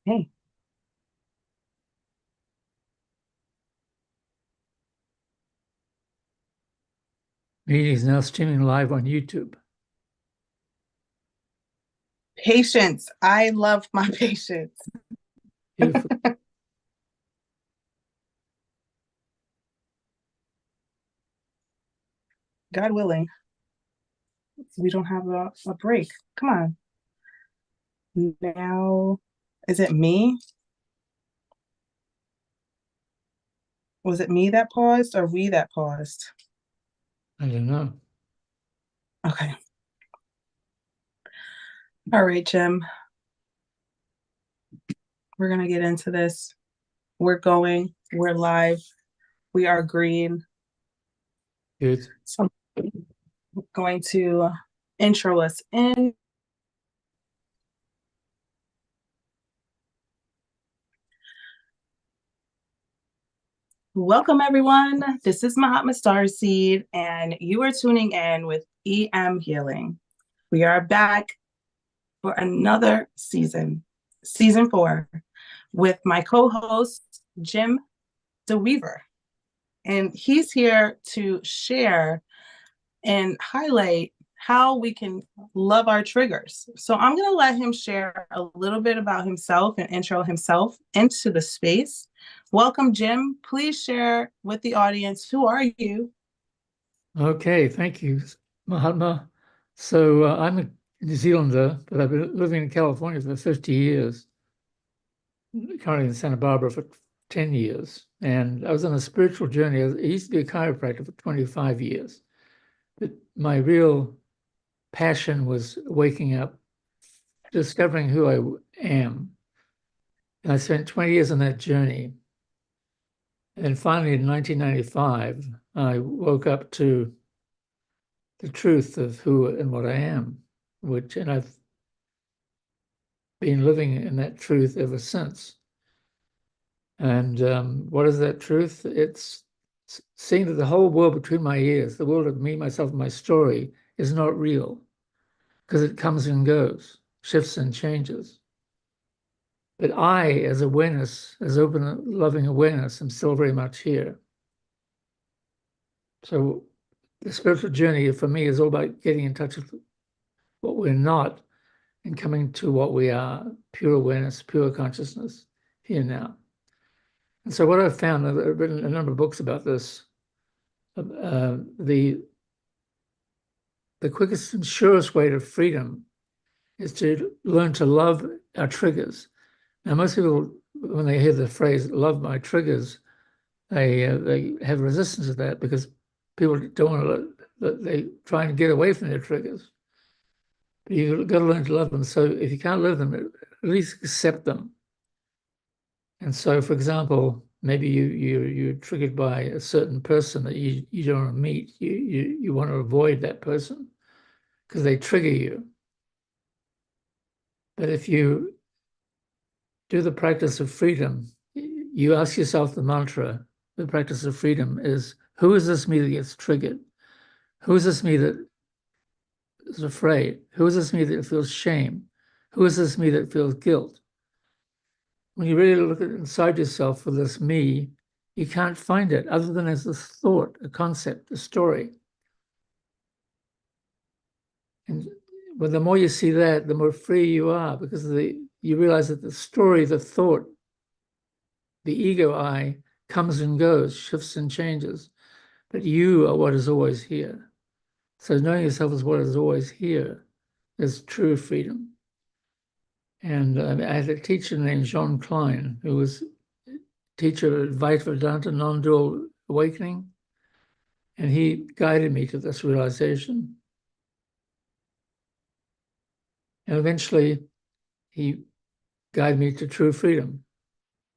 Hey, Meeting is now streaming live on YouTube. patience. I love my patience. Beautiful. God willing, we don't have a break. Come on. Now, is it me? Was it me that paused or we that paused? I don't know. Okay. All right, Jim. We're going to get into this. We're going. We're live. We are green. Good. So I'm going to intro us in. Welcome, everyone. This is Mahatma Starseed, and you are tuning in with EM Healing. We are back for another season 4, with my co-host, Jim Dreaver. And he's here to share and highlight how we can love our triggers. So I'm going to let him share a little bit about himself and intro himself into the space. Welcome, Jim. Please share with the audience, who are you? Okay, thank you, Mahatma. So I'm a New Zealander, but I've been living in California for 50 years, currently in Santa Barbara for 10 years. And I was on a spiritual journey. I used to be a chiropractor for 25 years. But my real passion was waking up, discovering who I am. And I spent 20 years on that journey. And finally, in 1995, I woke up to the truth of who and what I am, and I've been living in that truth ever since. And what is that truth? It's seeing that the whole world between my ears, the world of me, myself, and my story, is not real because it comes and goes, shifts and changes. But I, as awareness, as open, loving awareness, am still very much here. So the spiritual journey for me is all about getting in touch with what we're not and coming to what we are, pure awareness, pure consciousness, here now. And so what I've found, I've written a number of books about this, the quickest and surest way to freedom is to learn to love our triggers. Now, most people, when they hear the phrase "love my triggers," they have resistance to that because people don't want to. They try and get away from their triggers. But you've got to learn to love them. So if you can't live them, at least accept them. And so, for example, maybe you're triggered by a certain person that you don't want to meet. You want to avoid that person because they trigger you. But if you do the practice of freedom, you ask yourself the mantra, the practice of freedom is, who is this me that gets triggered? Who is this me that is afraid? Who is this me that feels shame? Who is this me that feels guilt? When you really look inside yourself for this me, you can't find it other than as a thought, a concept, a story. And well, the more you see that, the more free you are, because you realize that the story, the thought, the ego I comes and goes, shifts and changes, but you are what is always here. So knowing yourself as what is always here is true freedom. And I had a teacher named John Klein, who was teacher of Advaita Vedanta, non-dual awakening, and he guided me to this realization. And eventually, he guided me to true freedom.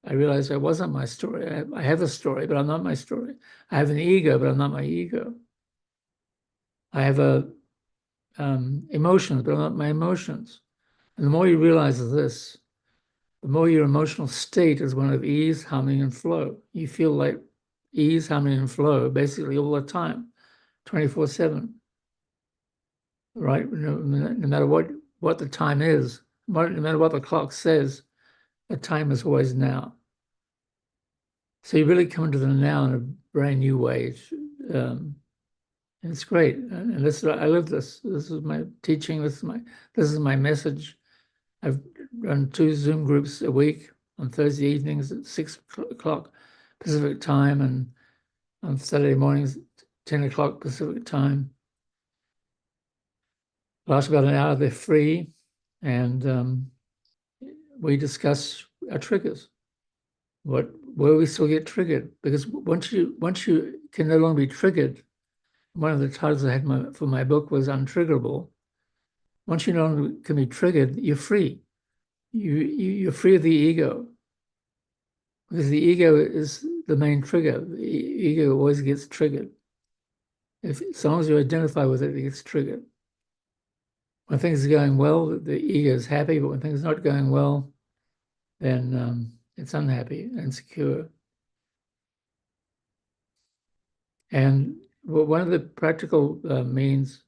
I realized I wasn't my story. I have a story, but I'm not my story. I have an ego, but I'm not my ego. I have emotions, but I'm not my emotions. And the more you realize this, the more your emotional state is one of ease, harmony, and flow. You feel like ease, harmony, and flow basically all the time, 24/7, right? No matter what the time is, no matter what the clock says, the time is always now. So you really come into the now in a brand new way. And it's great. And this, I live this. This is my teaching. This is my message. I've run 2 Zoom groups a week on Thursday evenings at 6 o'clock Pacific time, and on Saturday mornings, 10 o'clock Pacific time. Last about an hour, they're free, and we discuss our triggers. Where we still get triggered, because once you can no longer be triggered, one of the titles I had for my book was Untriggerable. Once you no longer can be triggered, you're free. You're free of the ego, because the ego is the main trigger. The ego always gets triggered. As long as you identify with it, it gets triggered. When things are going well, the ego is happy, but when things are not going well, then it's unhappy and insecure. And one of the practical means,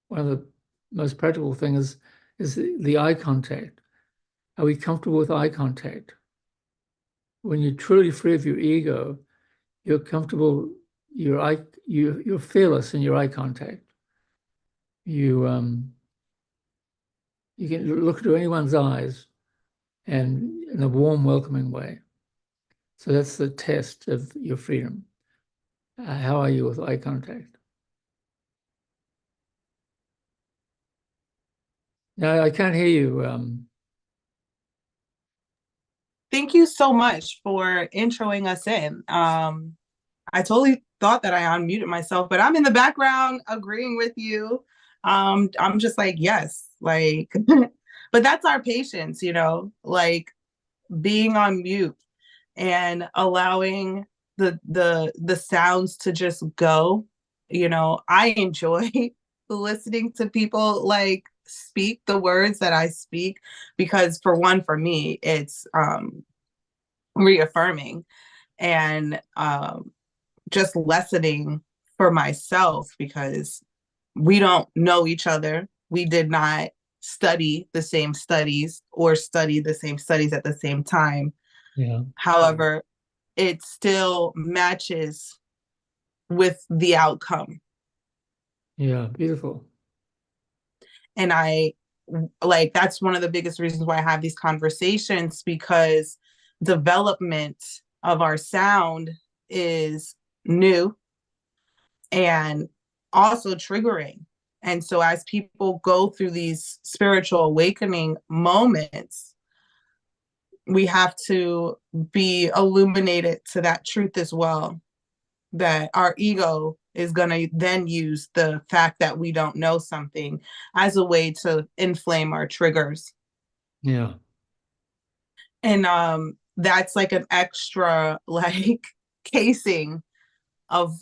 one of the most practical things is the eye contact. Are we comfortable with eye contact? When you're truly free of your ego, you're comfortable, you're fearless in your eye contact. You can look into anyone's eyes and in a warm, welcoming way. So that's the test of your freedom. How are you with eye contact? No, I can't hear you. Thank you so much for introing us in. I totally thought that I unmuted myself, but I'm in the background agreeing with you. I'm just like, yes, like, but that's our patience, like being on mute and allowing the sounds to just go. I enjoy listening to people like speak the words that I speak, because for me, it's reaffirming and just lessening for myself, because we don't know each other. We did not study the same studies or study the same studies at the same time. Yeah. However, it still matches with the outcome. Yeah, beautiful. And that's one of the biggest reasons why I have these conversations, because development of our sound is new and also triggering. And so as people go through these spiritual awakening moments, we have to be illuminated to that truth as well, that our ego is going to then use the fact that we don't know something as a way to inflame our triggers. Yeah. And that's like an extra like casing of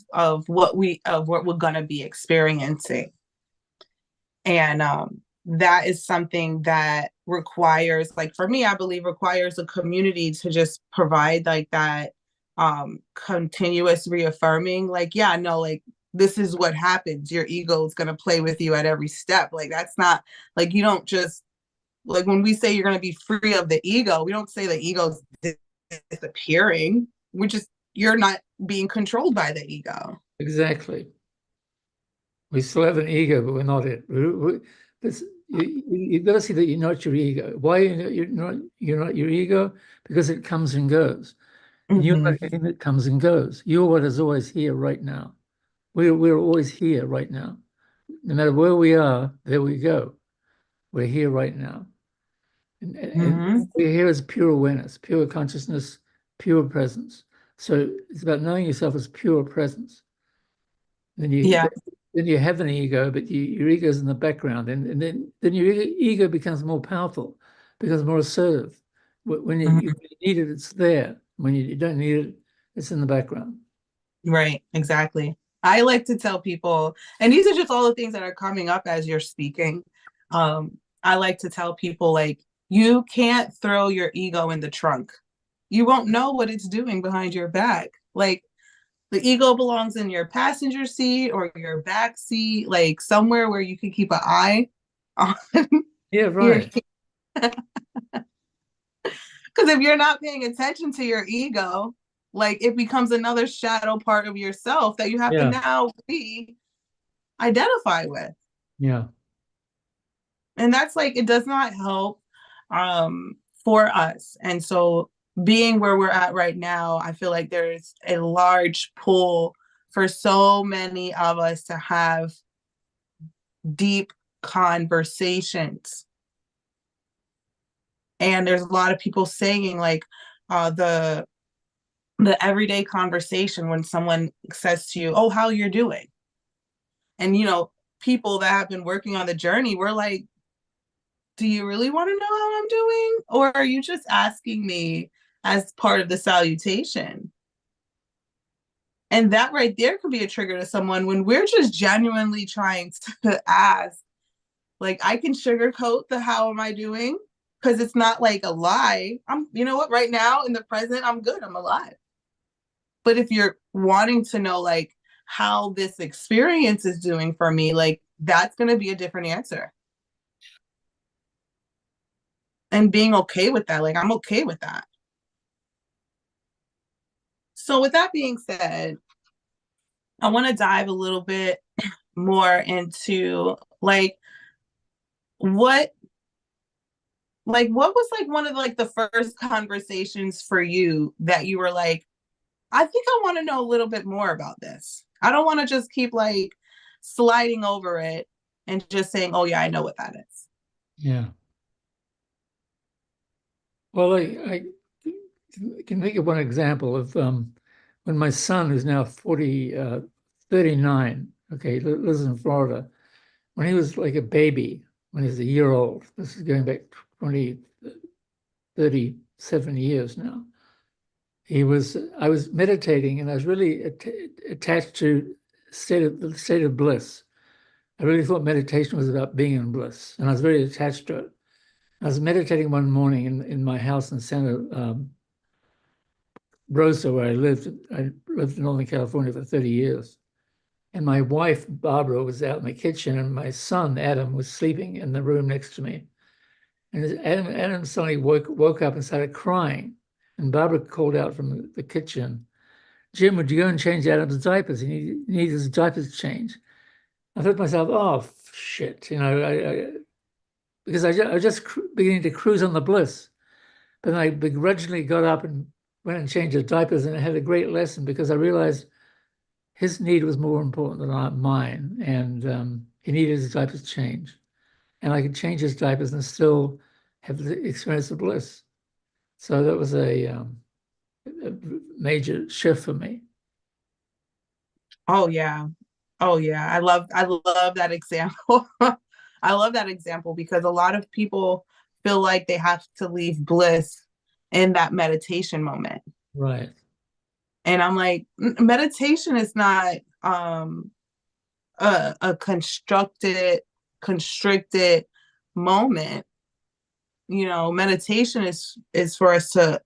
what we're going to be experiencing. And that is something that requires, like for me, I believe requires a community to just provide like that continuous reaffirming, like, yeah, no, like this is what happens. Your ego is going to play with you at every step. Like that's not, like you don't just, like when we say you're going to be free of the ego, we don't say the ego's disappearing. We're just, you're not being controlled by the ego. Exactly. We still have an ego, but we're not it. You've got to see that you're not your ego. Why you're not your ego? Because it comes and goes. And you're not anything that comes and goes. You're what is always here right now. We're always here right now. No matter where we are, there we go. We're here right now. And we're here as pure awareness, pure consciousness, pure presence. So it's about knowing yourself as pure presence. Then you have an ego, but your ego is in the background, and then your ego becomes more powerful, becomes more assertive. When you need it, it's there. When you don't need it, it's in the background. Right, exactly. I like to tell people, and these are just all the things that are coming up as you're speaking. I like to tell people, like, you can't throw your ego in the trunk. You won't know what it's doing behind your back. Like, the ego belongs in your passenger seat or your back seat, like somewhere where you can keep an eye on Yeah, right. Because if you're not paying attention to your ego, like it becomes another shadow part of yourself that you have to Yeah, now be identify with. yeah, And that's like it does not help for us. And so being where we're at right now, I feel like there's a large pull for so many of us to have deep conversations. And there's a lot of people saying like the everyday conversation when someone says to you, "Oh, how you're doing?" And people that have been working on the journey, we're like, "Do you really want to know how I'm doing, or are you just asking me as part of the salutation?" And that right there could be a trigger to someone when we're just genuinely trying to ask. Like, I can sugarcoat the "how am I doing?" because it's not like a lie. You know what, right now in the present, I'm good, I'm alive. But if you're wanting to know like how this experience is doing for me, like that's going to be a different answer. And being okay with that, like I'm okay with that. So with that being said, I want to dive a little bit more into what what was like one of like the first conversations for you that you were like, I think I want to know a little bit more about this. I don't want to just keep like sliding over it and just saying, "Oh yeah, I know what that is." yeah. Well, I can think of one example of when my son, who's now 39, okay, lives in Florida. When he was like a baby, when he was a year old, this is going back 20, 37 years now. I was meditating and I was really attached to the state of bliss. I really thought meditation was about being in bliss, and I was very attached to it. I was meditating one morning in my house in Santa Rosa, where I lived. I lived in Northern California for 30 years. And my wife, Barbara, was out in the kitchen, and my son, Adam, was sleeping in the room next to me. And Adam suddenly woke up and started crying. And Barbara called out from the kitchen, "Jim, would you go and change Adam's diapers? He needs his diapers changed." I thought to myself, "Oh, shit," because I was just beginning to cruise on the bliss. But then I begrudgingly got up and went and changed his diapers, and I had a great lesson because I realized his need was more important than mine, and he needed his diapers changed. And I could change his diapers and still have the experience of bliss. So that was a major shift for me. Oh yeah. Oh yeah. I love that example. I love that example because a lot of people feel like they have to leave bliss in that meditation moment. Right. And I'm like, meditation is not a constructed, constricted moment. Meditation is for us to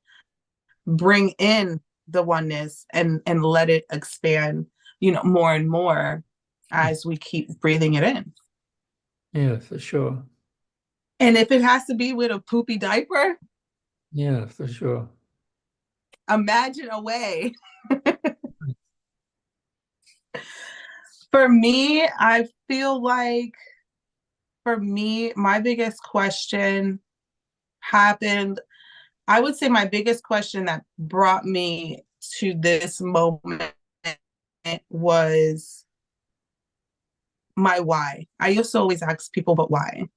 bring in the oneness and let it expand, more and more as we keep breathing it in. Yeah, for sure. And if it has to be with a poopy diaper, Yeah, for sure. imagine a way. For me, I feel like for me, my biggest question happened. I would say my biggest question that brought me to this moment was my why. I used to always ask people, but why?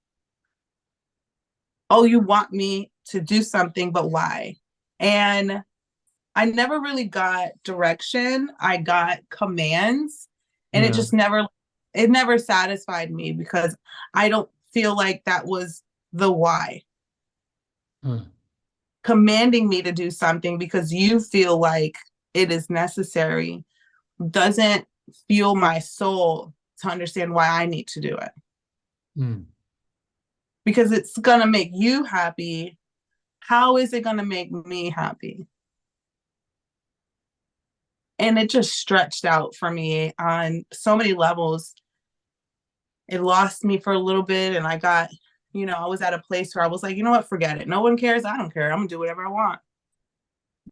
Oh, you want me to do something, but why? And I never really got direction. I got commands, and Yeah. it never satisfied me because I don't feel like that was the why. Huh. Commanding me to do something because you feel like it is necessary doesn't fuel my soul to understand why I need to do it. Hmm. Because it's going to make you happy. How is it going to make me happy? And it just stretched out for me on so many levels. It lost me for a little bit, and I got, I was at a place where I was like, you know what, forget it. No one cares. I don't care. I'm gonna do whatever I want.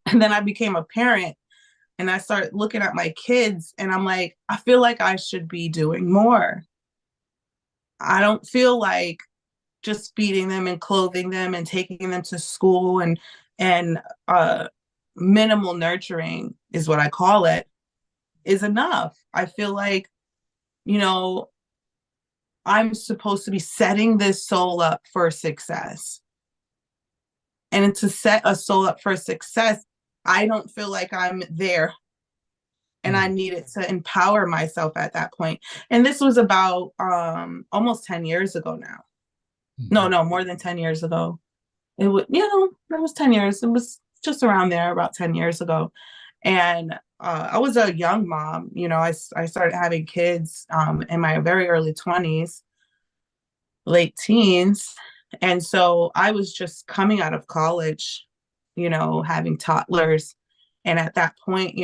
And then I became a parent and I started looking at my kids and I'm like, I feel like I should be doing more. I don't feel like just feeding them and clothing them and taking them to school and minimal nurturing is what I call it is enough. I feel like, you know, I'm supposed to be setting this soul up for success. And to set a soul up for success, I don't feel like I'm there. And I needed to empower myself at that point. And this was about almost 10 years ago now. No, more than 10 years ago. It was, it was 10 years. It was just around there, about 10 years ago. And I was a young mom. I started having kids in my very early 20s, late teens. And so I was just coming out of college, having toddlers. And at that point,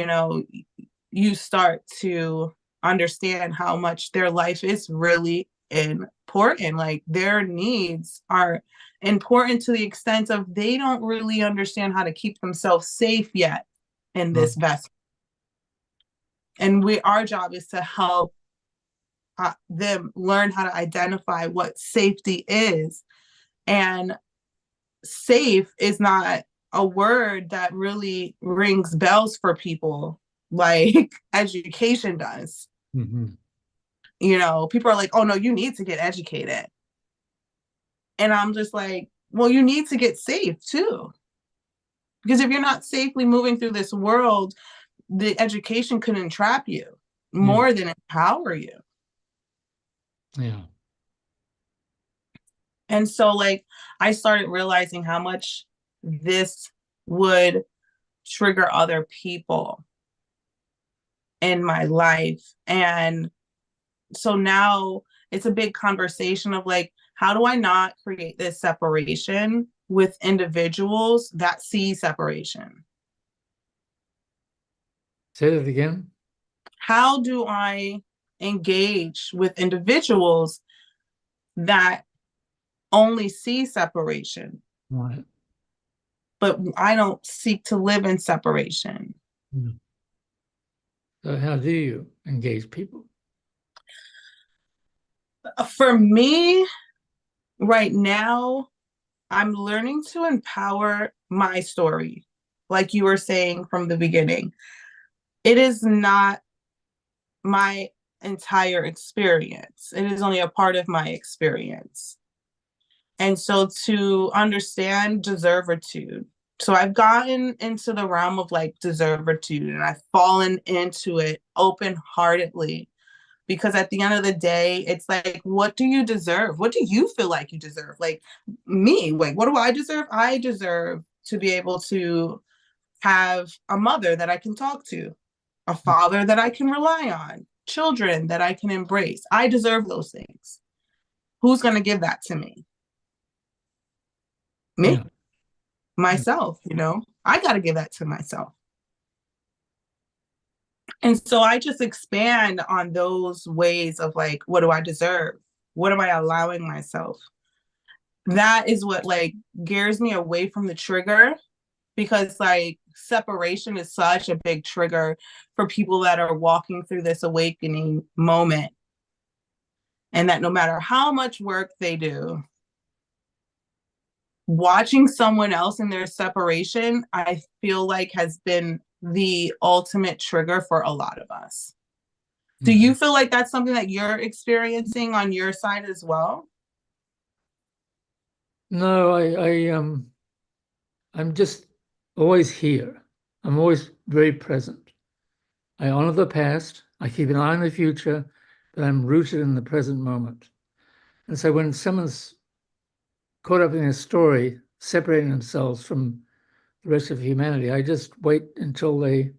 you start to understand how much their life is really important. Like their needs are important to the extent of they don't really understand how to keep themselves safe yet in this vessel. And our job is to help them learn how to identify what safety is. And safe is not a word that really rings bells for people like education does. Mm-hmm. People are like, oh no, you need to get educated. And I'm just like, well, you need to get safe too. Because if you're not safely moving through this world, the education could entrap you more than empower you. Yeah. And so like I started realizing how much this would trigger other people in my life. And so now it's a big conversation of like, how do I not create this separation with individuals that see separation? Say that again. How do I engage with individuals that only see separation, Right. but I don't seek to live in separation? So how do you engage people? For me, right now, I'm learning to empower my story. Like you were saying from the beginning, it is not my entire experience. It is only a part of my experience. And so to understand deservitude, so I've gotten into the realm of like deservitude and I've fallen into it open heartedly because at the end of the day, it's like, what do you deserve? What do you feel like you deserve? Like me, like, what do I deserve? I deserve to be able to have a mother that I can talk to, a father that I can rely on, children that I can embrace. I deserve those things. Who's going to give that to me? Me, Yeah. myself, I got to give that to myself. And so I just expand on those ways of like, what do I deserve? What am I allowing myself? That is what like gears me away from the trigger, because like separation is such a big trigger for people that are walking through this awakening moment. And that no matter how much work they do, watching someone else in their separation, I feel like has been the ultimate trigger for a lot of us. Do you feel like that's something that you're experiencing on your side as well? No, I'm just always here. I'm always very present. I honor the past. I keep an eye on the future, but I'm rooted in the present moment. And so when someone's caught up in a story, separating themselves from the rest of humanity, I just wait until they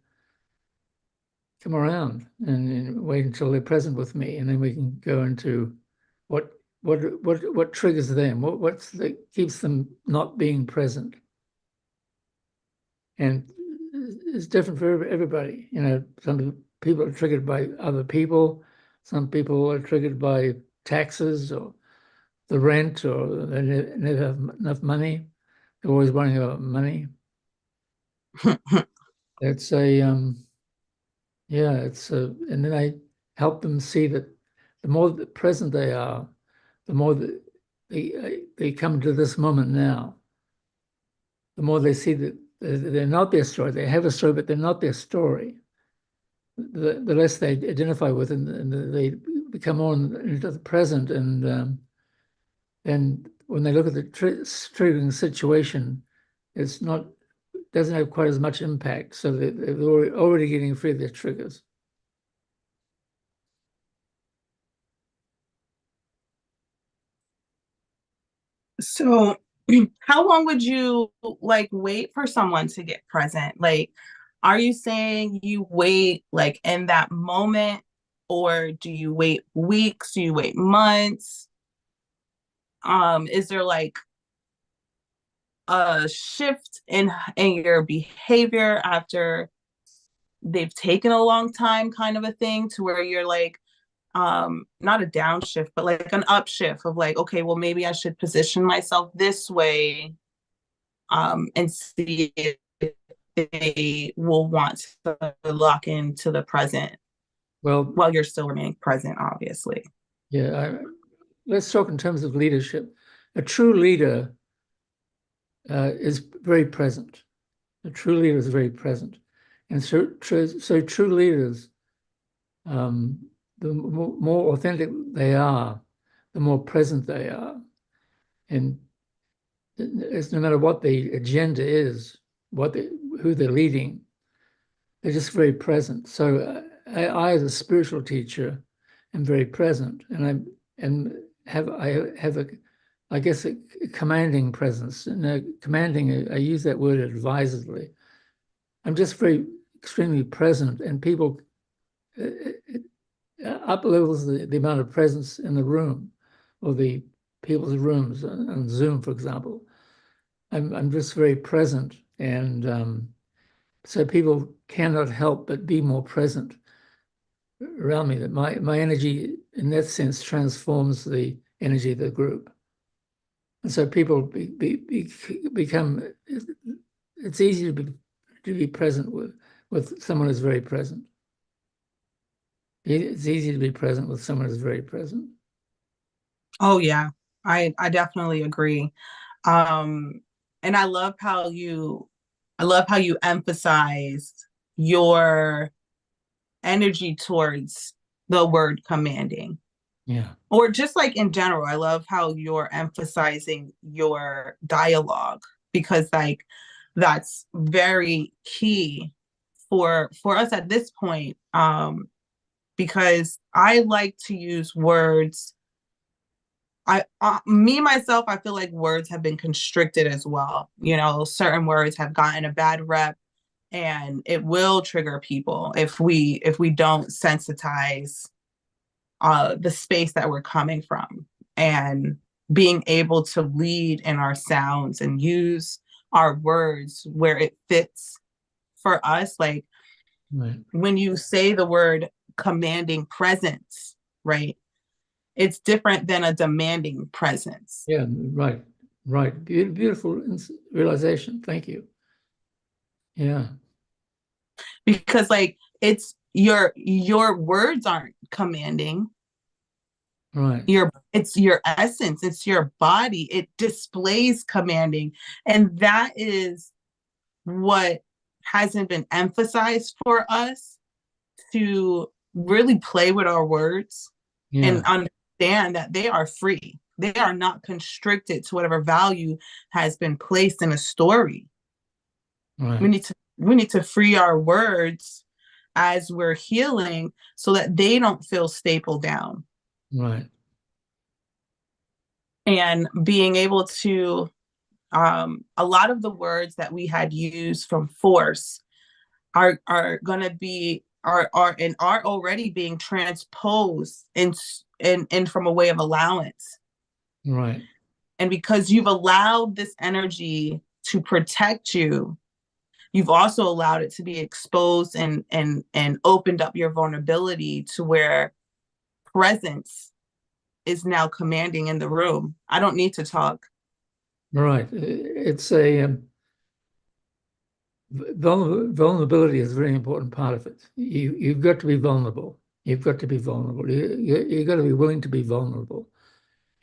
come around and wait until they're present with me, and then we can go into what what triggers them, what's that keeps them not being present. And it's different for everybody. Some people are triggered by other people. Some people are triggered by taxes or the rent, or they never have enough money. They're always worrying about money. It's a yeah, and then I help them see that the more present they are, the more they come to this moment now. The more they see that they're not their story. They have a story, but they're not their story. The less they identify with, and they become more into the present. And when they look at the triggering situation, it's not doesn't have quite as much impact. So they're already getting free of their triggers. So, how long would you like wait for someone to get present? Like, are you saying you wait like in that moment, or do you wait weeks? Do you wait months? Is there like a shift in your behavior after they've taken a long time, kind of a thing, to where you're like, not a downshift, but like an upshift of like, okay, well, maybe I should position myself this way, and see if they will want to lock into the present Well, while you're still remaining present, obviously. yeah, let's talk in terms of leadership. A true leader is very present. A true leader is very present. And so true leaders, um, the more authentic they are, the more present they are. And it's no matter what the agenda is, who they're leading, they're just very present. So I, as a spiritual teacher, am very present, and I have a, I guess, a commanding presence. And commanding, I use that word advisedly. I'm just very extremely present, and people it up levels the amount of presence in the room, or the people's rooms on Zoom, for example. I'm just very present, and so people cannot help but be more present around me. That my energy, in that sense, transforms the energy of the group, and so people become. It's easy to be present with someone who's very present. It's easy to be present with someone who's very present. Oh yeah, I definitely agree. Um, and I love how you emphasized your energy towards the word commanding, Yeah, or just like in general. I love how you're emphasizing your dialogue, because like that's very key for us at this point. Because I like to use words. Me myself, I feel like words have been constricted as well. You know, certain words have gotten a bad rep, and it will trigger people if we don't sensitize the space that we're coming from, and being able to lead in our sounds and use our words where it fits for us. Like right. when you say the word commanding presence, right? It's different than a demanding presence, Yeah, right, right. Beautiful realization. Thank you. Yeah, because like your words aren't commanding. right, It's your essence, it's your body, it displays commanding, and that is what hasn't been emphasized for us, to really play with our words and yeah, understand that they are free. They are not constricted to whatever value has been placed in a story. right, We need to free our words as we're healing, so that they don't feel stapled down. right, And being able to, a lot of the words that we had used from force are going to be are already being transposed in from a way of allowance. right, And because you've allowed this energy to protect you, you've also allowed it to be exposed and opened up your vulnerability to where presence is now commanding in the room. I don't need to talk. Right. It's a vulnerability is a very important part of it. You've got to be vulnerable. You've got to be vulnerable. You've got to be willing to be vulnerable.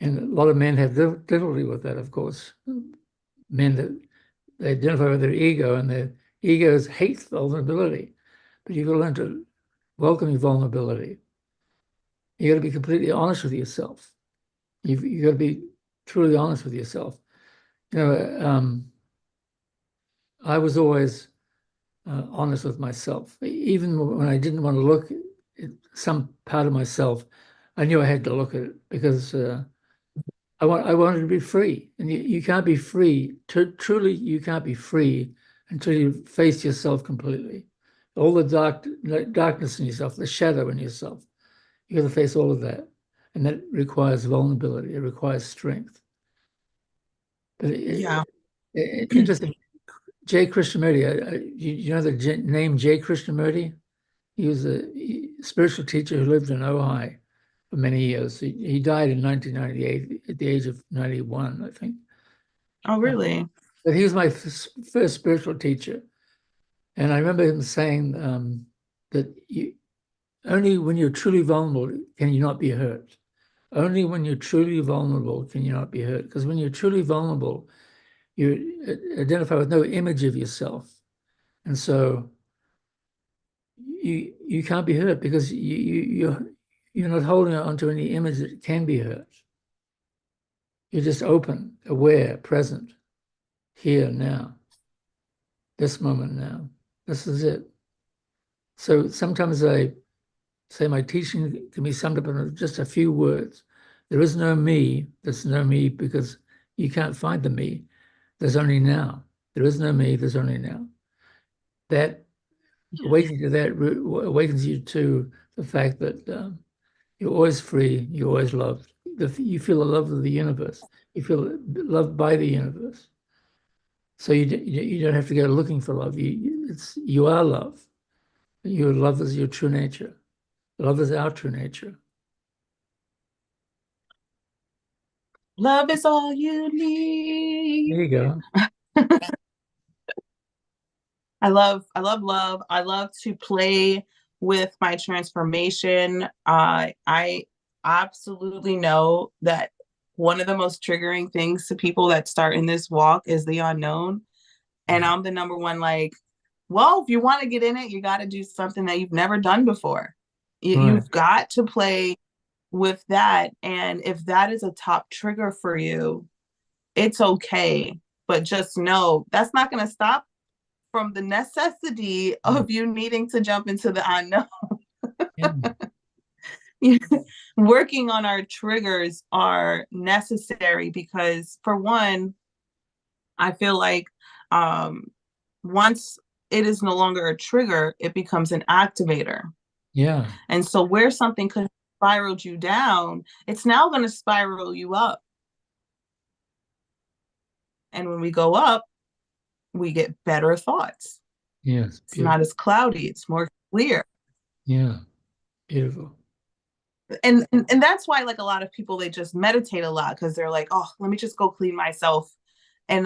And a lot of men have difficulty with that, of course. Men that they identify with their ego, and their egos hate vulnerability. But you've got to learn to welcome your vulnerability. You got to be completely honest with yourself. You've got to be truly honest with yourself. You know, I was always honest with myself. Even when I didn't want to look at some part of myself, I knew I had to look at it because I wanted to be free. And you can't be free. Truly, you can't be free until you face yourself completely. All the darkness in yourself, the shadow in yourself. You got to face all of that. And that requires vulnerability. It requires strength. But Yeah. interesting. J. Krishnamurti, you know the name J. Krishnamurti? He was a spiritual teacher who lived in Ojai for many years. He died in 1998 at the age of 91, I think. Oh, really? But he was my first spiritual teacher. And I remember him saying that only when you're truly vulnerable can you not be hurt. Only when you're truly vulnerable can you not be hurt. Because when you're truly vulnerable, you identify with no image of yourself. And so you can't be hurt because you're not holding on to any image that can be hurt. You're just open, aware, present, here, now, this moment now. This is it. So sometimes I say my teaching can be summed up in just a few words. There is no me. There's no me because you can't find the me. There's only now. There is no me. There's only now. That awakens you to the fact that you're always free, you're always loved. You feel the love of the universe. You feel loved by the universe. So you don't have to go looking for love. You are love. Your love is your true nature. Love is our true nature. Love is all you There need. you go. Love. I love to play with my transformation. I absolutely know that one of the most triggering things to people that start in this walk is the unknown. And I'm the number one, like, well, if you want to get in it, you got to do something that you've never done before. Right. You've got to play with that. And if that is a top trigger for you, it's okay. But just know that's not going to stop from the necessity Yeah. of you needing to jump into the unknown. Yeah. Working on our triggers are necessary because, for one, I feel like once it is no longer a trigger, it becomes an activator. Yeah. And so, where something could have spiraled you down, it's now going to spiral you up. And when we go up, we get better thoughts. Yes. It's not Beautiful. as cloudy, it's more clear. Yeah. Beautiful. And that's why, like, a lot of people, they just meditate a lot because they're like, oh, let me just go clean myself. And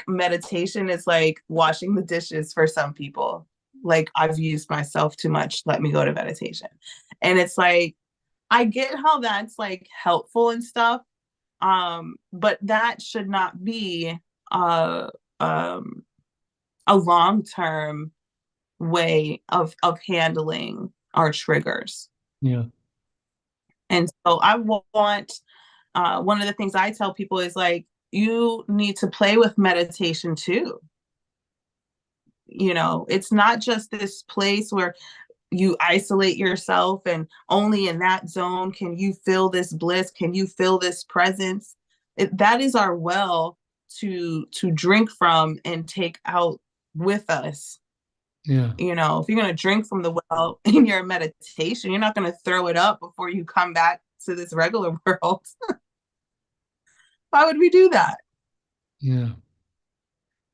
meditation is like washing the dishes for some people. Like, I've used myself too much, let me go to meditation. And it's like, I get how that's like helpful and stuff, but that should not be uh um a long-term way of handling our triggers. Yeah. And so I want, one of the things I tell people is like, you need to play with meditation too. It's not just this place where you isolate yourself and only in that zone can you feel this bliss, can you feel this presence. That is our well to drink from and take out with us. Yeah. If you're going to drink from the well in your meditation, you're not going to throw it up before you come back to this regular world. Why would we do that? Yeah.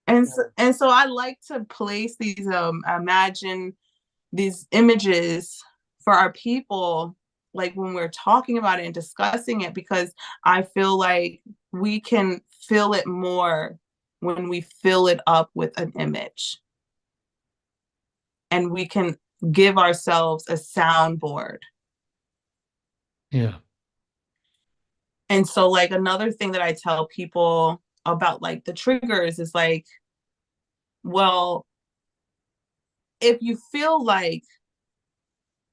And so I like to place these imagine these images for our people like when we're talking about it and discussing it, because I feel like we can feel it more when we fill it up with an image, and we can give ourselves a soundboard. Yeah. And so like another thing that I tell people about like the triggers is like, well, if you feel like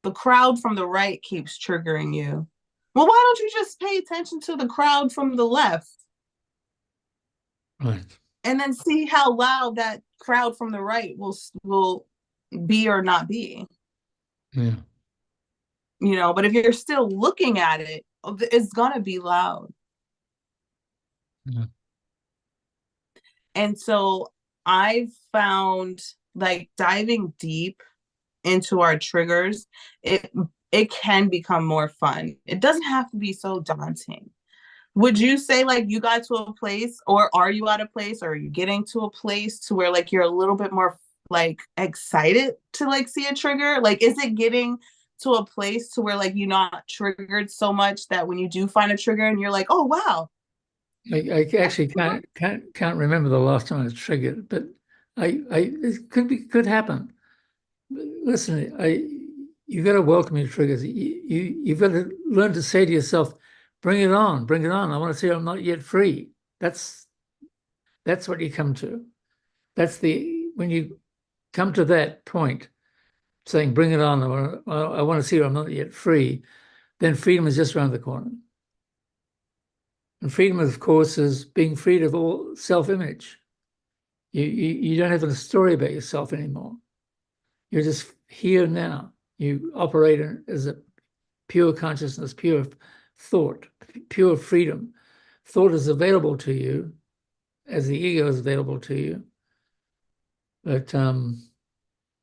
the crowd from the right keeps triggering you, well, why don't you just pay attention to the crowd from the left Right. and then see how loud that crowd from the right will be or not be? Yeah. You know, but if you're still looking at it, it's gonna be loud. Yeah. And so I've found like diving deep into our triggers, it it can become more fun. It doesn't have to be so daunting. Would you say like you got to a place, or are you at a place, or are you getting to a place to where like you're a little bit more like excited to like see a trigger? Like is it getting to a place to where like you're not triggered so much that when you do find a trigger and you're like, oh wow. I actually can't remember the last time I was triggered, but it could happen. Listen, you've got to welcome your triggers. You've got to learn to say to yourself, bring it on, bring it on. I want to see I'm not yet free. That's what you come to. When you come to that point, saying, bring it on, I want to see I'm not yet free, then freedom is just around the corner. And freedom, of course, is being freed of all self-image. You don't have a story about yourself anymore. You're just here now. You operate as a pure consciousness, pure thought, pure freedom. Thought is available to you as the ego is available to you. But and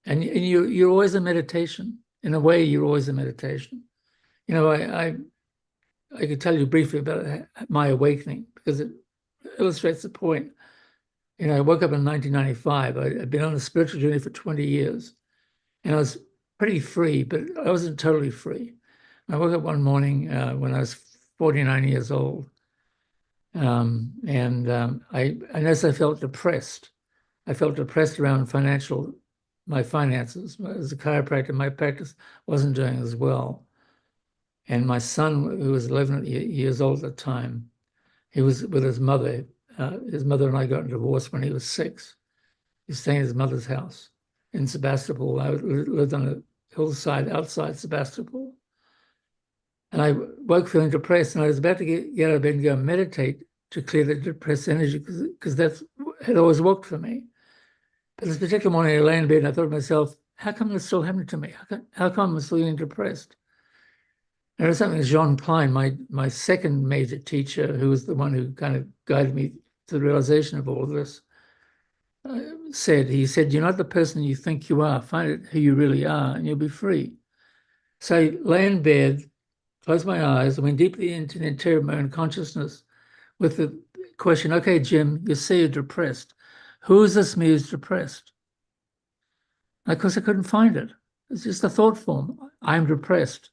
you're always a meditation. In a way, you're always a meditation. You know, I could tell you briefly about my awakening because it illustrates the point. You know, I woke up in 1995. I'd been on a spiritual journey for 20 years, and I was pretty free, but I wasn't totally free. I woke up one morning when I was 49 years old, I noticed I felt depressed. I felt depressed around my finances. As a chiropractor, my practice wasn't doing as well. And my son, who was 11 years old at the time, he was with his mother. His mother and I got divorced when he was 6. He was staying at his mother's house in Sebastopol. I lived on a hillside outside Sebastopol. And I woke feeling depressed, and I was about to get out of bed and go meditate to clear the depressed energy because that had always worked for me. But this particular morning, I lay in bed and I thought to myself, how come this still happening to me? How come I'm still feeling depressed? And it was something that Jean Klein, my second major teacher, who was the one who kind of guided me to the realization of all of this, said. He said, you're not the person you think you are. Find it who you really are, and you'll be free. So I lay in bed, closed my eyes, and went deeply into the interior of my own consciousness with the question, okay, Jim, you say you're depressed. Who is this me who's depressed? Of course, I couldn't find it. It's just a thought form. I'm depressed.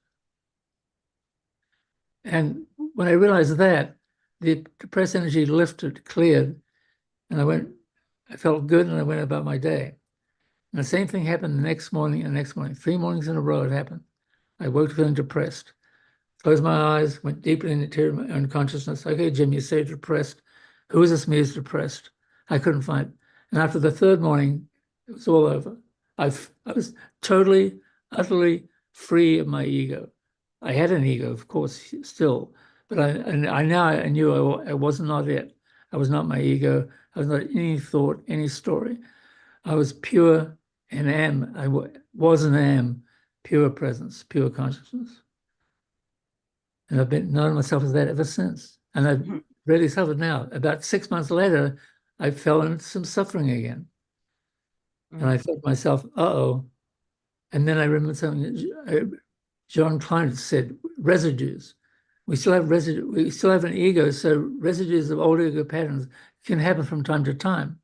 And when I realized that, the depressed energy lifted, cleared, and I felt good, and I went about my day. And the same thing happened the next morning and the next morning. 3 mornings in a row it happened. I woke feeling depressed. Closed my eyes, went deeply into my own consciousness. Okay, Jim, you say depressed. Who is this me who's depressed? I couldn't find it. And after the 3rd morning, it was all over. I was totally, utterly free of my ego. I had an ego, of course, still, but I knew I was not it. I was not my ego. I was not any thought, any story. I was pure and am. I was and am pure presence, pure consciousness. And I've been known myself as that ever since. And I've really suffered now. About 6 months later, I fell into some suffering again. And I thought to myself, uh-oh. And then I remembered something John Klein said, residues. We still have residue. We still have an ego, so residues of old ego patterns can happen from time to time.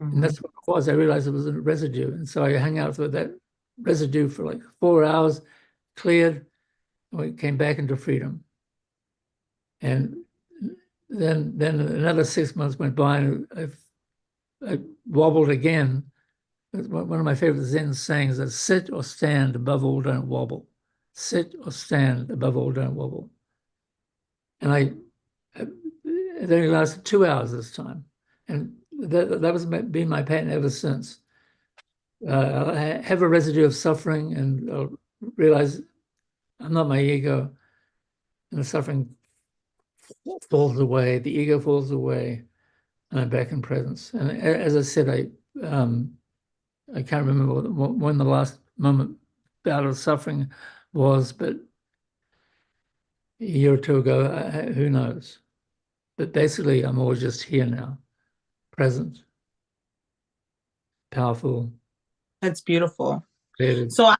And that's what it was. I realized it was a residue. And so I hung out with that residue for like 4 hours, cleared, we came back into freedom. And then another 6 months went by, and I wobbled again. One of my favorite Zen sayings is sit or stand, above all, don't wobble. Sit or stand, above all, don't wobble. And it only lasted 2 hours this time. And that was been my pattern ever since. I have a residue of suffering, and I'll realize I'm not my ego, and the suffering falls away, the ego falls away, and I'm back in presence. And as I said, I can't remember when the last moment bout of suffering was, but a year or two ago, who knows? But basically, I'm always just here now, present, powerful, That's beautiful. creative. So I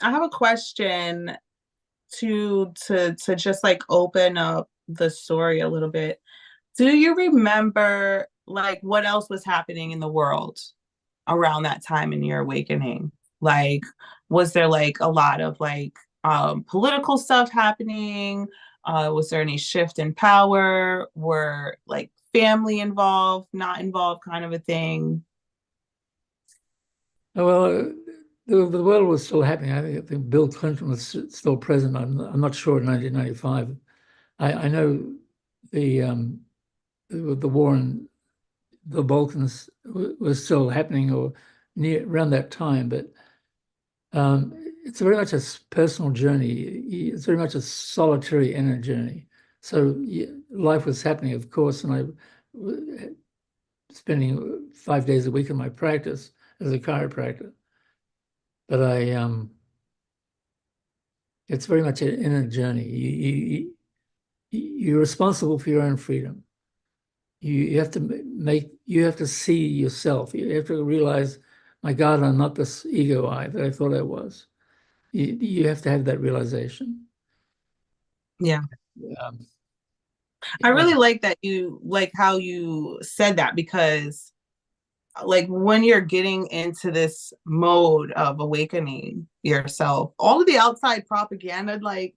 have a question to just like open up the story a little bit. Do you remember like what else was happening in the world around that time in your awakening? Like, was there like a lot of like political stuff happening? Was there any shift in power? Were like family involved, not involved, kind of a thing? Oh, well, the world was still happening. I think Bill Clinton was still president. I'm not sure in 1995. I know the the war in the Balkans was still happening or near around that time, but it's very much a personal journey. It's very much a solitary inner journey. So life was happening, of course, and I was spending 5 days a week in my practice as a chiropractor. But it's very much an inner journey. You're responsible for your own freedom. You have to you have to see yourself. You have to realize, my God, I'm not this ego I that I thought I was. You have to have that realization. Yeah. Um, I yeah, really like that you like how you said that because like when you're getting into this mode of awakening yourself, all of the outside propaganda, like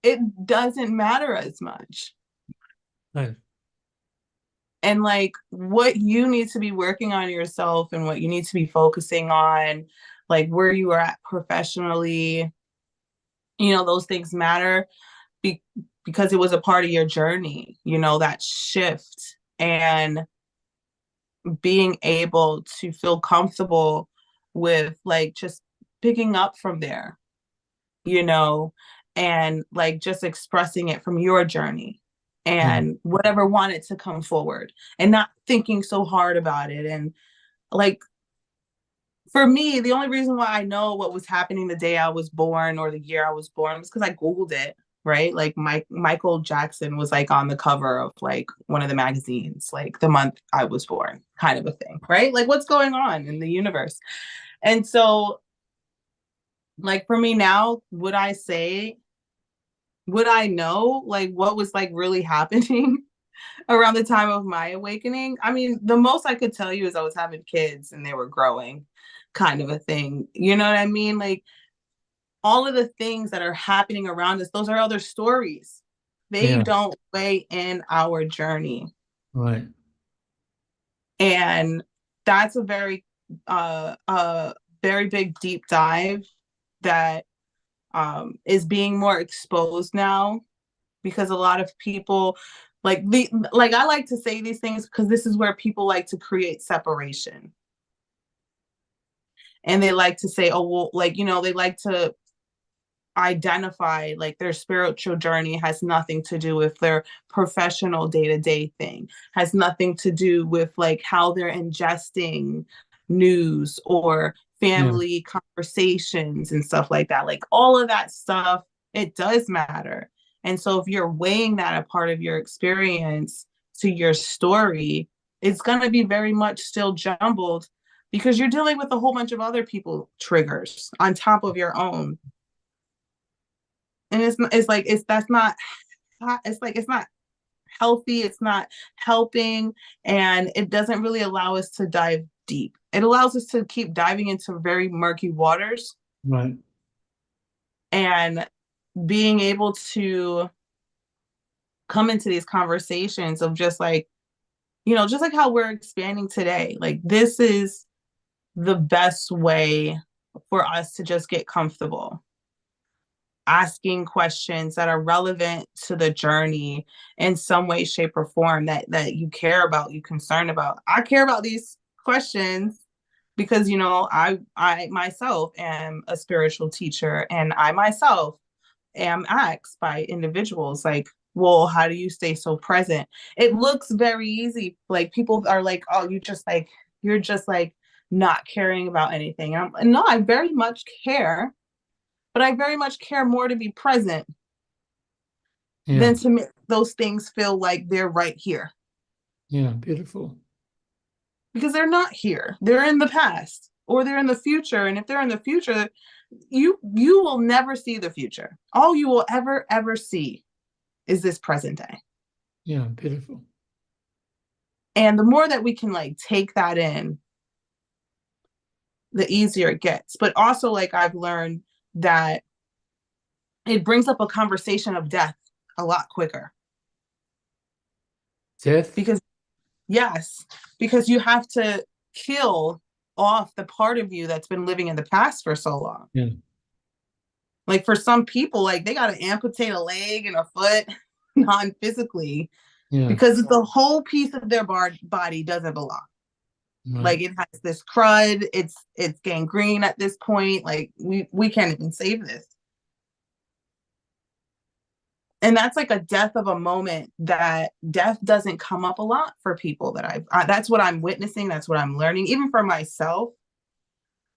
it doesn't matter as much. right. And like what you need to be working on yourself and what you need to be focusing on, like where you are at professionally, those things matter be- because it was a part of your journey, that shift and being able to feel comfortable with like just picking up from there, you know, and like just expressing it from your journey Yeah, and whatever wanted to come forward and not thinking so hard about it. And like for me, the only reason why I know what was happening the day I was born or the year I was born was because I Googled it, right? Like Michael Jackson was like on the cover of like one of the magazines, like the month I was born, kind of a thing, right? Like what's going on in the universe? And so, like for me now, would I know like what was like really happening around the time of my awakening? I mean, the most I could tell you is I was having kids and they were growing, kind of a thing. You know what I mean? Like all of the things that are happening around us, those are other stories. They yeah, don't weigh in our journey. right. And that's a very big deep dive that is being more exposed now because a lot of people like I like to say these things because this is where people like to create separation. And they like to say, oh, well, like, they like to identify like their spiritual journey has nothing to do with their professional day-to-day thing, has nothing to do with like how they're ingesting news or Yeah, family conversations and stuff like that. Like all of that stuff, it does matter. And so if you're weighing that a part of your experience to your story, it's going to be very much still jumbled because you're dealing with a whole bunch of other people triggers on top of your own. And it's like that's not it's like it's not healthy, it's not helping, and it doesn't really allow us to dive deep. It allows us to keep diving into very murky waters right. and being able to come into these conversations of just like, just like how we're expanding today, like this is the best way for us to just get comfortable asking questions that are relevant to the journey in some way, shape, or form that you care about, you concern about. I care about these questions because I myself am a spiritual teacher, and I myself am asked by individuals like, well, how do you stay so present? It looks very easy. Like people are like, oh, you're just like not caring about anything. And no, I very much care, but I very much care more to be present Yeah. than to make those things feel like they're right here, Yeah. Beautiful. because they're not here. They're in the past or they're in the future. And if they're in the future, you will never see the future. All you will ever see is this present day. Yeah. Beautiful. And the more that we can like take that in, the easier it gets. But also, like, I've learned that it brings up a conversation of death a lot quicker. Death. Because yes, because you have to kill off the part of you that's been living in the past for so long. Yeah. Like for some people, like they got to amputate a leg and a foot non-physically Yeah. because the whole piece of their body doesn't belong. Right. Like it has this crud, it's gangrene at this point. Like we can't even save this. And that's like a death of a moment, that death doesn't come up a lot for people that that's what I'm witnessing. That's what I'm learning, even for myself.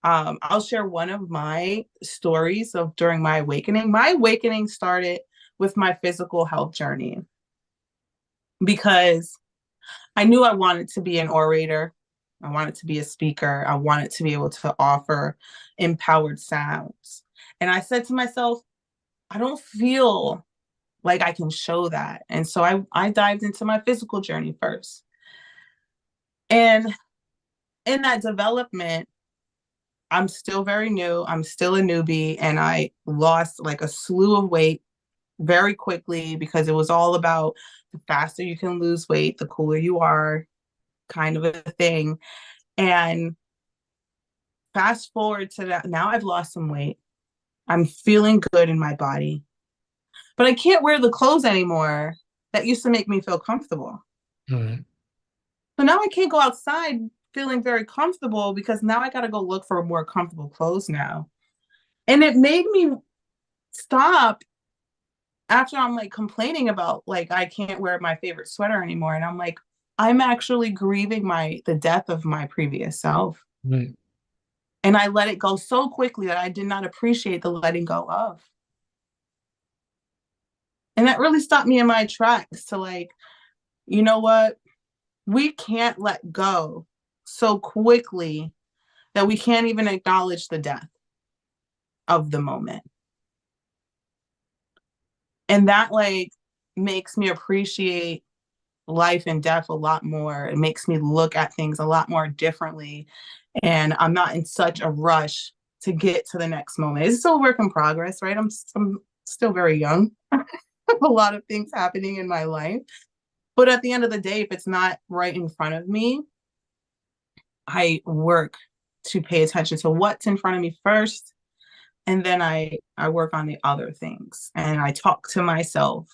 I'll share one of my stories of during my awakening. My awakening started with my physical health journey because I knew I wanted to be an orator. I wanted to be a speaker. I wanted to be able to offer empowered sounds. And I said to myself, I don't feel like I can show that. And so I dived into my physical journey first. And in that development, I'm still very new. I'm still a newbie. And I lost like a slew of weight very quickly because it was all about the faster you can lose weight, the cooler you are, kind of a thing. And fast forward to that, now I've lost some weight. I'm feeling good in my body, but I can't wear the clothes anymore that used to make me feel comfortable. All right. So now I can't go outside feeling very comfortable because now I got to go look for more comfortable clothes now. And it made me stop after I'm like complaining about like I can't wear my favorite sweater anymore. And I'm like, I'm actually grieving the death of my previous self. Right. And I let it go so quickly that I did not appreciate the letting go of. And that really stopped me in my tracks to like, you know what? We can't let go so quickly that we can't even acknowledge the death of the moment. And that like makes me appreciate life and death a lot more. It makes me look at things a lot more differently. And I'm not in such a rush to get to the next moment. It's still a work in progress, right? I'm still very young. A lot of things happening in my life. But at the end of the day, if it's not right in front of me, I work to pay attention to what's in front of me first. And then I work on the other things. And I talk to myself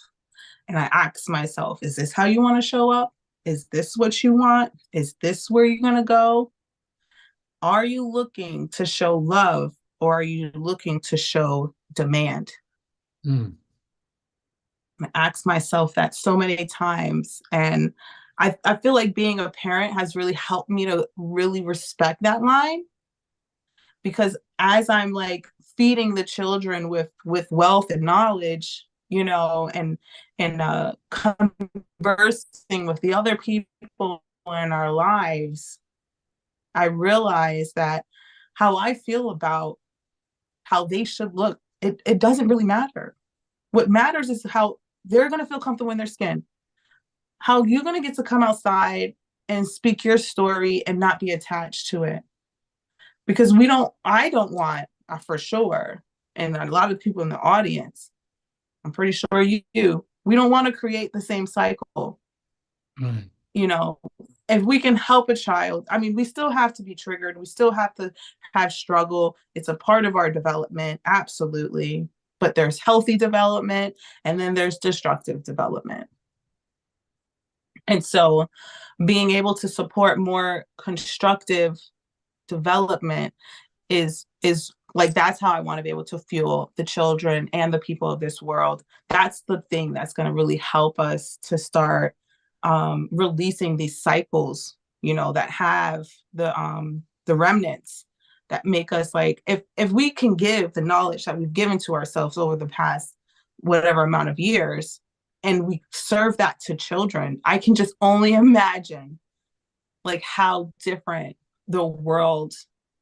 and I ask myself, is this how you want to show up? Is this what you want? Is this where you're going to go? Are you looking to show love, or are you looking to show demand? Mm. I ask myself that so many times. And I feel like being a parent has really helped me to really respect that line, because as I'm like feeding the children with wealth and knowledge, and conversing with the other people in our lives, I realize that how I feel about how they should look, it doesn't really matter. What matters is how they're going to feel comfortable in their skin, how you're going to get to come outside and speak your story and not be attached to it. Because I don't want, for sure, and a lot of people in the audience, I'm pretty sure you do. We don't want to create the same cycle. Right. You know, if we can help a child, I mean, we still have to be triggered. We still have to have struggle. It's a part of our development, absolutely. But there's healthy development and then there's destructive development. And so being able to support more constructive development is like that's how I want to be able to fuel the children and the people of this world. That's the thing that's going to really help us to start releasing these cycles, you know, that have the remnants that make us like if we can give the knowledge that we've given to ourselves over the past whatever amount of years and we serve that to children, I can just only imagine like how different the world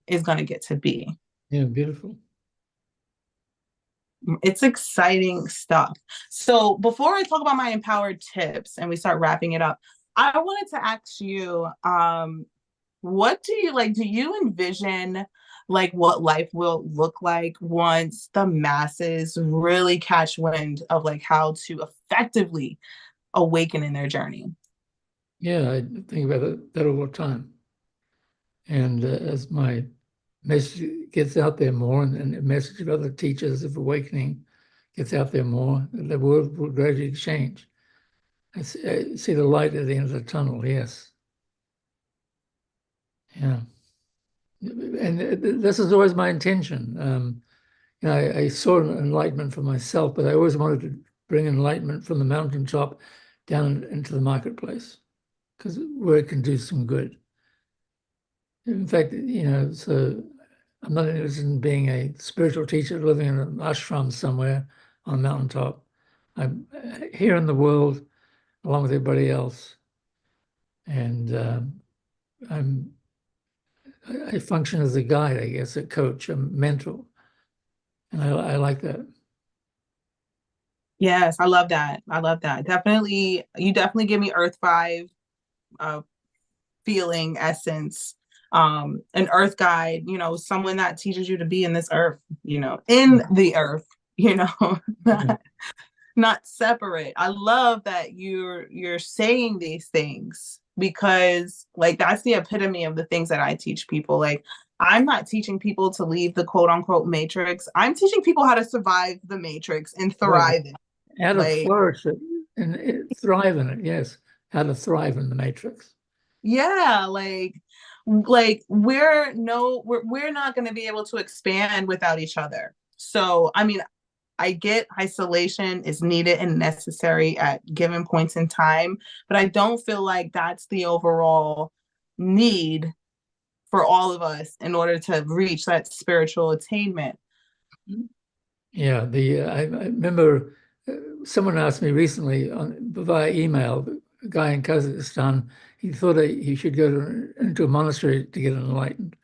is going to get to be. Yeah, beautiful. It's exciting stuff. So before I talk about my empowered tips and we start wrapping it up, I wanted to ask you, what do you like? Do you envision like what life will look like once the masses really catch wind of like how to effectively awaken in their journey? Yeah, I think about that all the time. And as my message gets out there more, and the message of other teachers of awakening gets out there more, the world will gradually change. I see the light at the end of the tunnel, yes. Yeah. And this is always my intention. You know, I saw enlightenment for myself, but I always wanted to bring enlightenment from the mountaintop down into the marketplace because where it can do some good. In fact, you know, so I'm not interested in being a spiritual teacher living in an ashram somewhere on a mountaintop. I'm here in the world along with everybody else, and I'm I function as a guide, I guess, a coach, a mentor, and I like that. Yes, I love that. I love that. Definitely, you definitely give me Earth Five uh, feeling essence. An earth guide, you know, someone that teaches you to be in this earth, you know, in the earth, you know, Yeah. not separate. I love that you're saying these things because like that's the epitome of the things that I teach people. Like I'm not teaching people to leave the quote unquote matrix. I'm teaching people how to survive the matrix and Right. thrive in it. How to Like flourish it and thrive in it, yes. How to thrive in the matrix. yeah, like we're not going to be able to expand without each other. So, I mean, I get isolation is needed and necessary at given points in time, but I don't feel like that's the overall need for all of us in order to reach that spiritual attainment. Yeah, I remember someone asked me recently via email, a guy in Kazakhstan, he thought he should go into a monastery to get enlightened.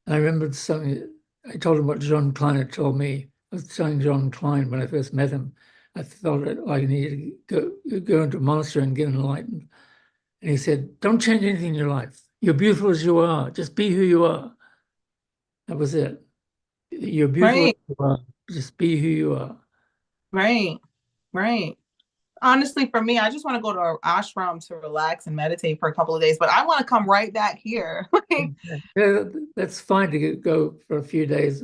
And I remembered something, I told him what John Klein had told me. I was telling John Klein when I first met him, I felt like I needed to go into a monastery and get enlightened. And he said, don't change anything in your life. You're beautiful as you are. Just be who you are. That was it. You're beautiful as Right, you are. Just be who you are. right, right. Honestly, for me, I just want to go to an ashram to relax and meditate for a couple of days, but I want to come right back here. Like, Yeah, that's fine to go for a few days,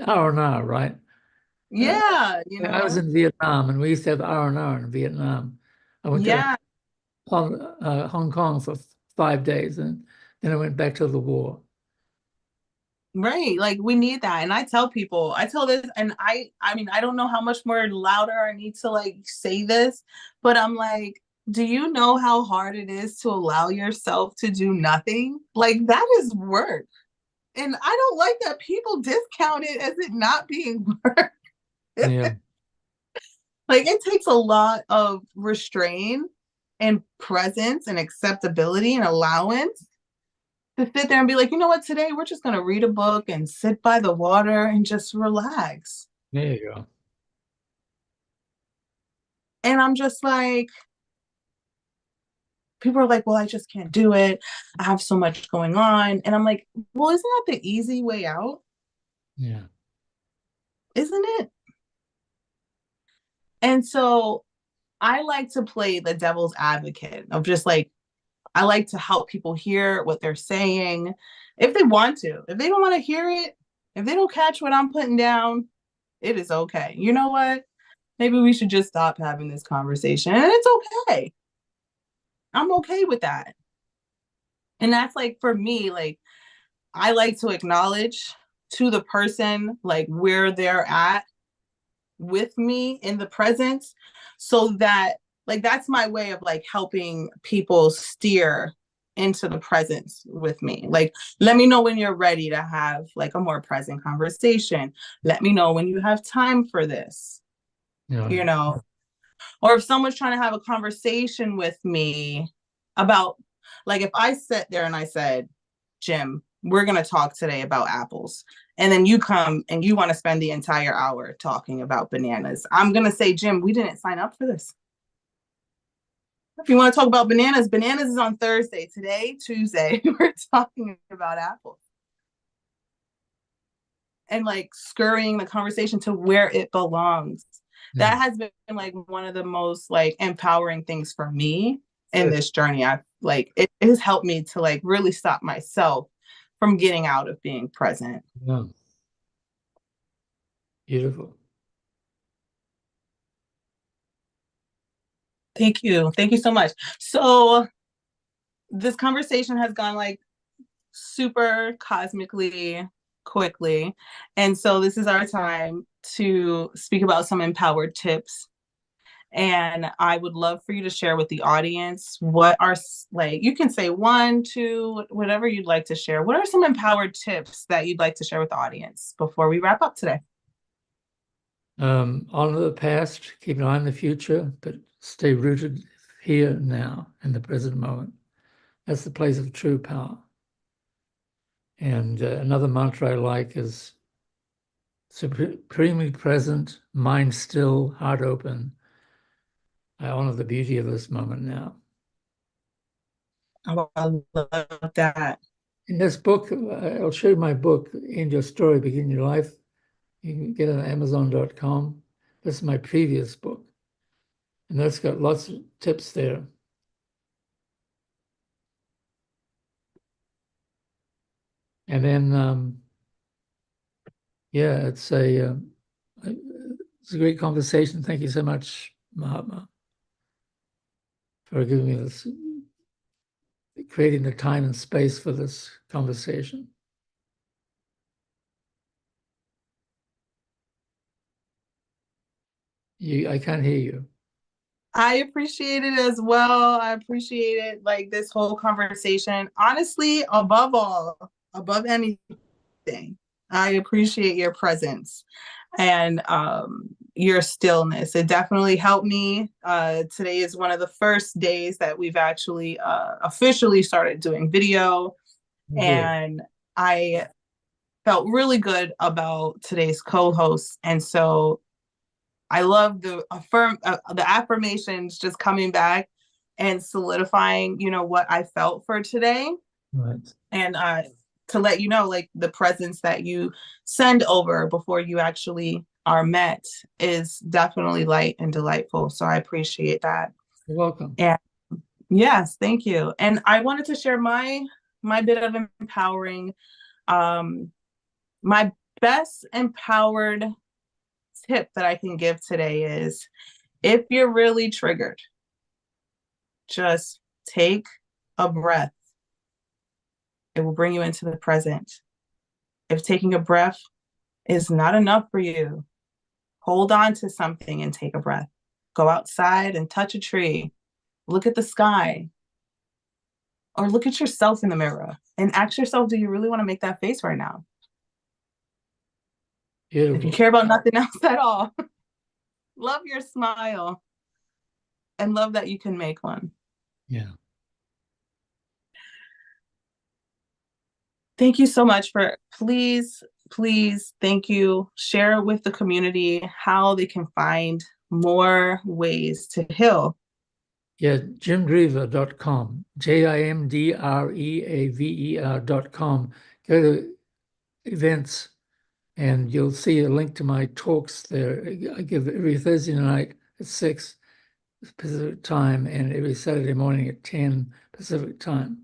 R&R, right? Uh, yeah, you I was know, in Vietnam and we used to have R&R in Vietnam. I went to yeah, Hong Kong for 5 days and then I went back to the war. right. Like we need that. And I tell people, I tell this, and I mean, I don't know how much more louder I need to like say this, but I'm like, do you know how hard it is to allow yourself to do nothing? Like that is work. And I don't like that people discount it as it not being work. Yeah, Like it takes a lot of restraint and presence and acceptability and allowance to sit there and be like, you know what, today we're just going to read a book and sit by the water and just relax. there you go. And I'm just like, people are like, well, I just can't do it. I have so much going on. And I'm like, well, isn't that the easy way out? Yeah. Isn't it? And so I like to play the devil's advocate of just like, I like to help people hear what they're saying if they want to. If they don't want to hear it, if they don't catch what I'm putting down, it is okay. You know what? Maybe we should just stop having this conversation. And it's okay. I'm okay with that. And that's like for me, like I like to acknowledge to the person like where they're at with me in the present so that like that's my way of like helping people steer into the presence with me. Like let me know when you're ready to have like a more present conversation. Let me know when you have time for this, Yeah. you know. Or if someone's trying to have a conversation with me about like if I sit there and I said, Jim, we're going to talk today about apples. And then you come and you want to spend the entire hour talking about bananas. I'm going to say, Jim, we didn't sign up for this. If you want to talk about bananas, bananas is on Thursday. Today, Tuesday, we're talking about apples. And like scurrying the conversation to where it belongs. Yeah. That has been like one of the most like empowering things for me in this journey. I like it has helped me to like really stop myself from getting out of being present. Yeah. Beautiful. Thank you. Thank you so much. So this conversation has gone like super cosmically quickly. And so this is our time to speak about some empowered tips. And I would love for you to share with the audience what are like, you can say one, two, whatever you'd like to share. What are some empowered tips that you'd like to share with the audience before we wrap up today? Honor the past, keep an eye on the future, but stay rooted here now in the present moment. That's the place of true power. And another mantra I like is supremely present, mind still, heart open. I honor the beauty of this moment now. Oh, I love that. In this book, I'll show you my book, End Your Story, Begin Your Life. You can get it on Amazon.com. This is my previous book. And that's got lots of tips there. And then, yeah, it's a great conversation. Thank you so much, Mahatma, for giving me this, creating the time and space for this conversation. I can't hear you. I appreciate it as well. I appreciate it, like this whole conversation. Honestly, above all, above anything, I appreciate your presence and your stillness. It definitely helped me. Today is one of the first days that we've actually officially started doing video, and I felt really good about today's co-host. And so I love the affirmations just coming back and solidifying, you know, what I felt for today. Right. And to let you know, like the presence that you send over before you actually are met is definitely light and delightful. So I appreciate that. You're welcome. And yes, thank you. And I wanted to share my bit of empowering. My best empowered tip that I can give today is if you're really triggered, just take a breath. It will bring you into the present. If taking a breath is not enough for you, hold on to something and take a breath. Go outside and touch a tree. Look at the sky. Or look at yourself in the mirror and ask yourself, do you really want to make that face right now? Beautiful. If you care about nothing else at all, love your smile and love that you can make one. Yeah. Thank you so much for please, thank you. Share with the community how they can find more ways to heal. Yeah, jimdreaver.com, JIMDREAVER.com. Go to events and you'll see a link to my talks there. I give every Thursday night at 6 Pacific time and every Saturday morning at 10 Pacific time.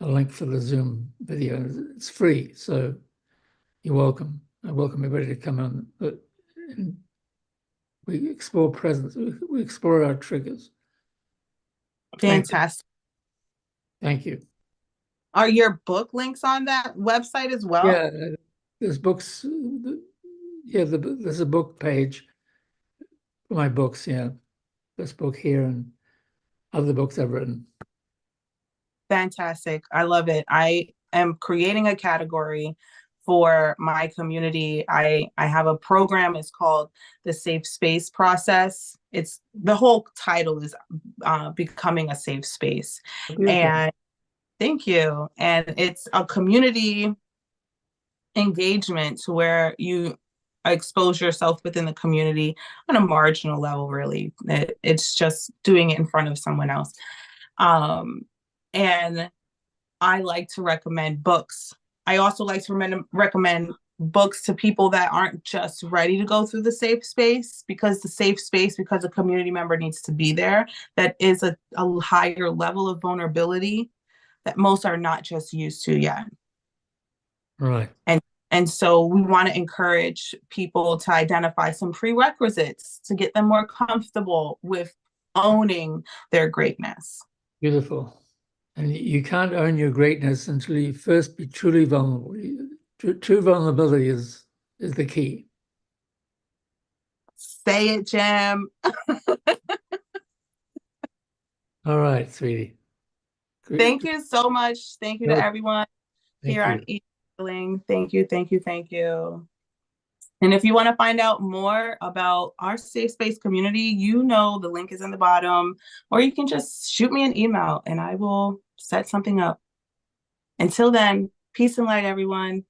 A link for the Zoom video. It's free, so you're welcome. I welcome everybody to come on. And we explore presence. We explore our triggers. Fantastic. Thank you. Are your book links on that website as well? Yeah, there's books. Yeah, there's a book page for my books. Yeah, this book here and other books I've written. Fantastic. I love it. I am creating a category for my community. I have a program. It's called the Safe Space Process. It's the whole title is Becoming a Safe Space. Beautiful. And thank you. And it's a community engagement to where you expose yourself within the community on a marginal level, really. It's just doing it in front of someone else. And I like to recommend books. I also like to recommend books to people that aren't just ready to go through the safe space, because because a community member needs to be there, that is a higher level of vulnerability that most are not just used to yet. Right. And so we want to encourage people to identify some prerequisites to get them more comfortable with owning their greatness. Beautiful. And you can't own your greatness until you first be truly vulnerable. True vulnerability is the key. Say it, Jim. All right, sweetie. Great. Thank you so much. Thank you to everyone here on E-Healing. Thank you, thank you, thank you. And if you want to find out more about our safe space community, you know the link is in the bottom, or you can just shoot me an email and I will set something up. Until then, peace and light, everyone.